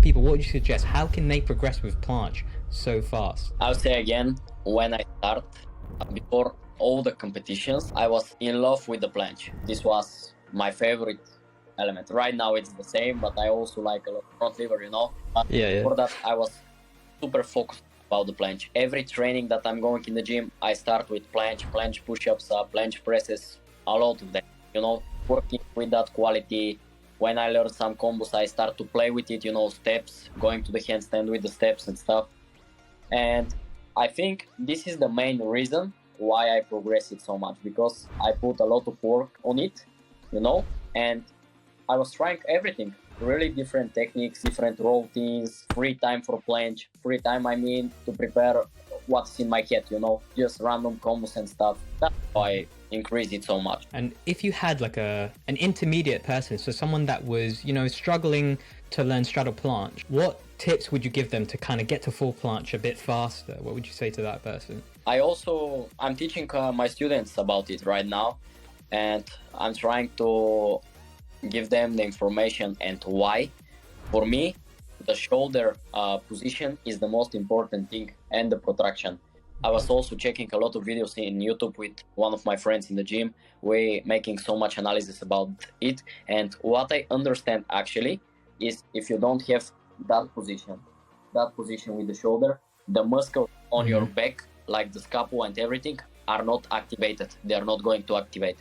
people, what would you suggest? How can they progress with planche so fast? I would say again, when I start, before all the competitions, I was in love with the planche. This was my favorite element. Right now it's the same, but I also like a lot of front lever, But before that, I was super focused about the planche. Every training that I'm going in the gym, I start with planche push-ups, planche presses, a lot of them, working with that quality. When I learn some combos, I start to play with it, steps, going to the handstand with the steps and stuff. And I think this is the main reason why I progress it so much, because I put a lot of work on it, and I was trying everything, really different techniques, different routines, free time for planche, free time, to prepare what's in my head, just random combos and stuff. That's why I increase it so much. And if you had like an intermediate person, so someone that was, struggling to learn straddle planche, what tips would you give them to kind of get to full planche a bit faster? What would you say to that person? I'm teaching my students about it right now, and I'm trying to give them the information and why. For me, the shoulder position is the most important thing, and the protraction. I was also checking a lot of videos in YouTube with one of my friends in the gym. We're making so much analysis about it, and what I understand actually is if you don't have that position with the shoulder, the muscles on your back, like the scapula and everything, are not activated. They are not going to activate.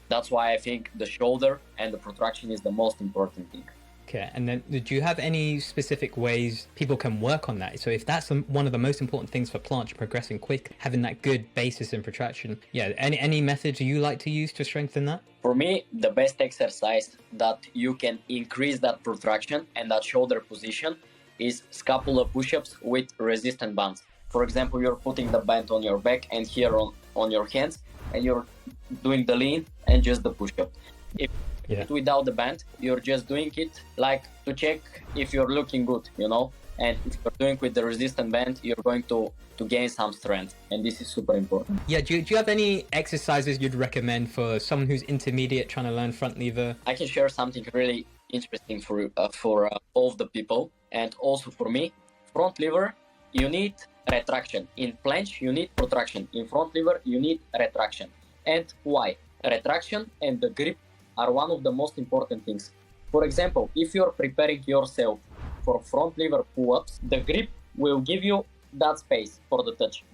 That's why I think the shoulder and the protraction is the most important thing. Okay, and then do you have any specific ways people can work on that? So if that's one of the most important things for planche, progressing quick, having that good basis in protraction, any methods you like to use to strengthen that? For me, the best exercise that you can increase that protraction and that shoulder position is scapula push-ups with resistant bands. For example, you're putting the band on your back and here on your hands, and you're doing the lean and just the push-up. If without the band, you're just doing it like to check if you're looking good, and if you're doing with the resistant band, you're going to gain some strength, and this is super important. Do you have any exercises you'd recommend for someone who's intermediate trying to learn front lever? I can share something really interesting for all of the people, and also for me. Front lever, you need retraction. In planche, you need protraction. In front lever, you need retraction. And why? Retraction and the grip are one of the most important things. For example, if you're preparing yourself for front lever pull-ups, the grip will give you that space for the touch.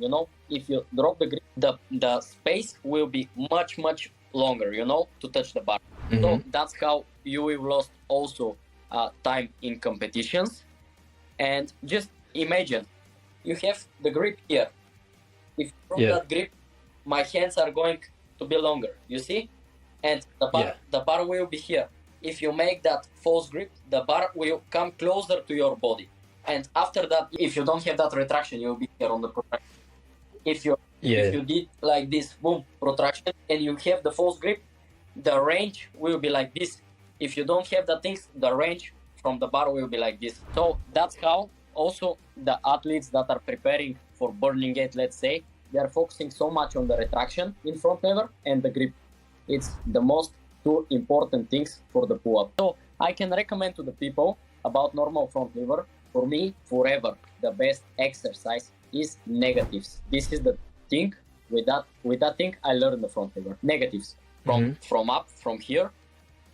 If you drop the grip, the space will be much, much longer, to touch the bar. So that's how you will lose also time in competitions. And just imagine, you have the grip here. If from that grip, my hands are going to be longer, you see? And the bar will be here. If you make that false grip, the bar will come closer to your body. And after that, if you don't have that retraction, you'll be here on the protraction. If you did like this, boom, protraction, and you have the false grip, the range will be like this. If you don't have the things, the range from the bar will be like this. So that's how also the athletes that are preparing for Burning Gate, let's say, they are focusing so much on the retraction in front lever and the grip. It's the most two important things for the pull-up. So I can recommend to the people about normal front lever. For me, forever, the best exercise is negatives. This is the thing. With that thing, I learned the front lever. Negatives from up, from here,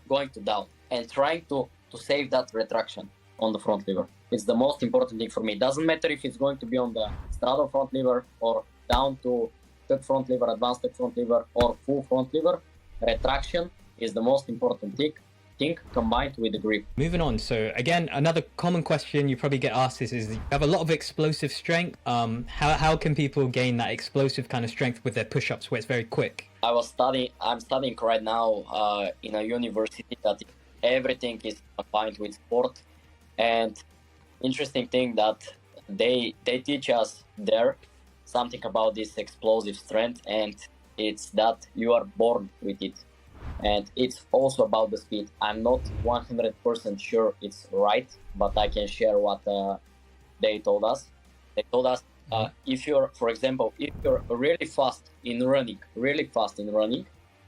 going to down, and trying to save that retraction on the front lever. It's the most important thing for me. It doesn't matter if it's going to be on the straddle front lever or down to tuck front lever, advanced tuck front lever, or full front lever. Retraction is the most important thing combined with the grip. Moving on, so again, another common question you probably get asked is you have a lot of explosive strength. How can people gain that explosive kind of strength with their push-ups where it's very quick? I'm studying right now in a university that everything is combined with sport, and interesting thing that they teach us there something about this explosive strength, and it's that you are born with it. And it's also about the speed. I'm not 100% sure it's right, but I can share what they told us. They told us if you're, for example, if you're really fast in running,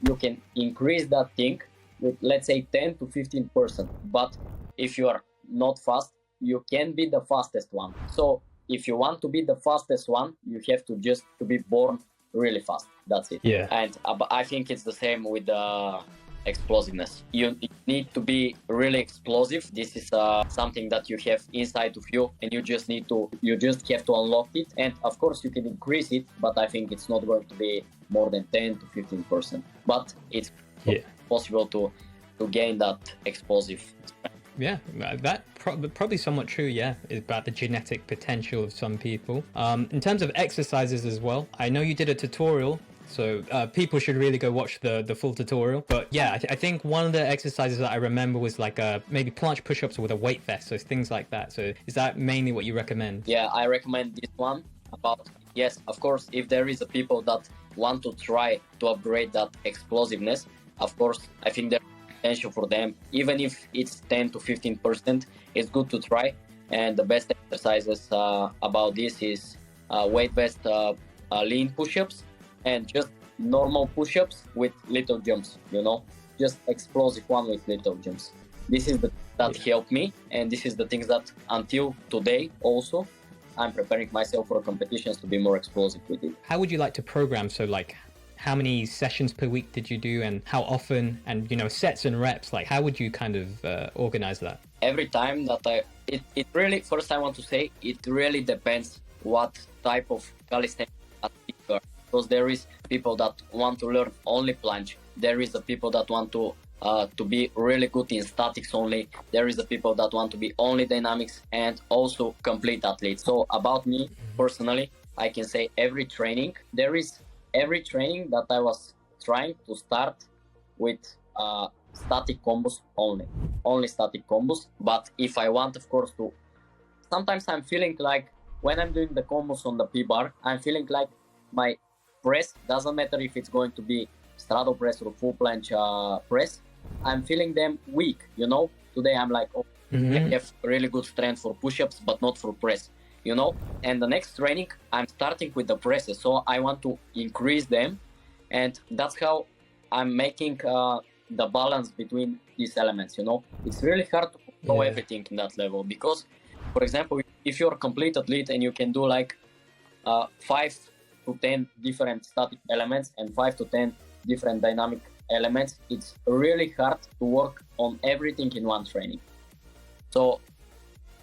you can increase that thing with, let's say, 10 to 15%. But if you are not fast, you can be the fastest one. So if you want to be the fastest one, you have to just to be born really fast. That's it. Yeah. And I think it's the same with the explosiveness. You need to be really explosive. This is something that you have inside of you, and you just have to unlock it. And of course you can increase it, but I think it's not going to be more than 10 to 15%. But it's possible to gain that explosive strength. Yeah, that probably somewhat true. Yeah, is about the genetic potential of some people. In terms of exercises as well, I know you did a tutorial, so people should really go watch the full tutorial. But yeah, I think one of the exercises that I remember was like maybe planche push-ups with a weight vest, so things like that. So is that mainly what you recommend? Yeah, I recommend this one. Yes, of course, if there is a people that want to try to upgrade that explosiveness, of course, I think there's potential for them. Even if it's 10 to 15%, it's good to try. And the best exercises about this is weight vest lean push-ups and just normal push-ups with little jumps, just explosive one with little jumps. This is that helped me, and this is the things that until today also I'm preparing myself for competitions to be more explosive with it. How would you like to program? So like, how many sessions per week did you do, and how often, and sets and reps? Like, how would you kind of organize that? Every time that it really, first I want to say, it really depends what type of calisthenics you are. Because there is people that want to learn only planche. There is the people that want to be really good in statics only. There is the people that want to be only dynamics and also complete athletes. So about me personally, I can say every training that I was trying to start with static combos only static combos. But if I want, of course, sometimes I'm feeling like when I'm doing the combos on the P-bar, I'm feeling like my press, doesn't matter if it's going to be straddle press or full planche press, I'm feeling them weak, Today I'm like, I have really good strength for push-ups, but not for press, And the next training, I'm starting with the presses, so I want to increase them, and that's how I'm making the balance between these elements, It's really hard to know everything in that level, because, for example, if you're a complete athlete and you can do like 5 to 10 different static elements and 5 to 10 different dynamic elements, it's really hard to work on everything in one training. So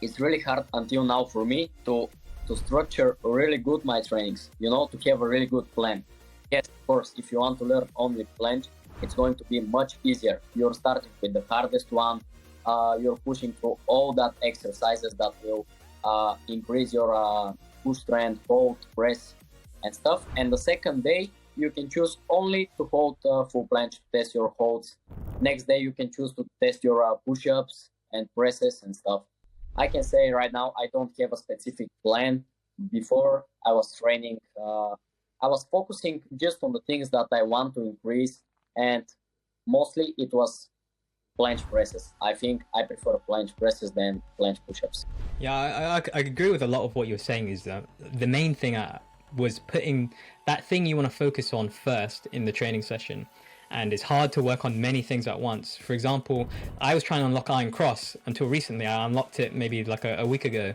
it's really hard until now for me to structure really good my trainings, to have a really good plan. Yes, of course, if you want to learn only planche, it's going to be much easier. You're starting with the hardest one, you're pushing through all that exercises that will increase your push strength, hold, press, and stuff. And the second day, you can choose only to hold full planche, test your holds. Next day, you can choose to test your push-ups and presses and stuff. I can say right now, I don't have a specific plan. Before I was training, I was focusing just on the things that I want to increase, and mostly it was planche presses. I think I prefer planche presses than planche push-ups. Yeah, I agree with a lot of what you're saying. Is that the main thing was putting that thing you want to focus on first in the training session, and it's hard to work on many things at once. For example, I was trying to unlock iron cross until recently. I unlocked it maybe like a week ago,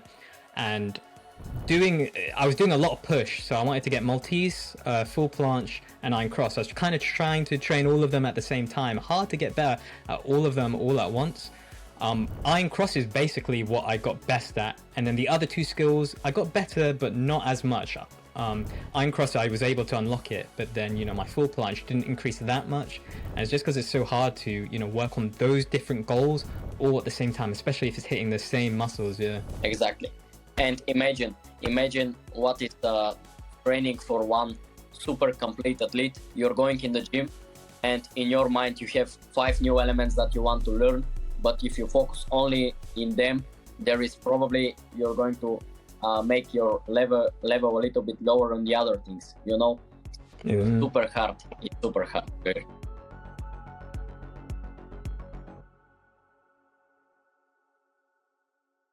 and I was doing a lot of push, so I wanted to get Maltese, full planche, and iron cross. I was kind of trying to train all of them at the same time. Hard to get better at all of them all at once. Iron cross is basically what I got best at, and then the other two skills I got better but not as much. Iron cross, I was able to unlock it, but then my full planche didn't increase that much, and it's just because it's so hard to work on those different goals all at the same time, especially if it's hitting the same muscles. Exactly. And imagine what is the training for one super complete athlete. You're going in the gym, and in your mind you have 5 new elements that you want to learn, but if you focus only in them, there is probably you're going to make your level a little bit lower on the other things, Super hard. It's super hard.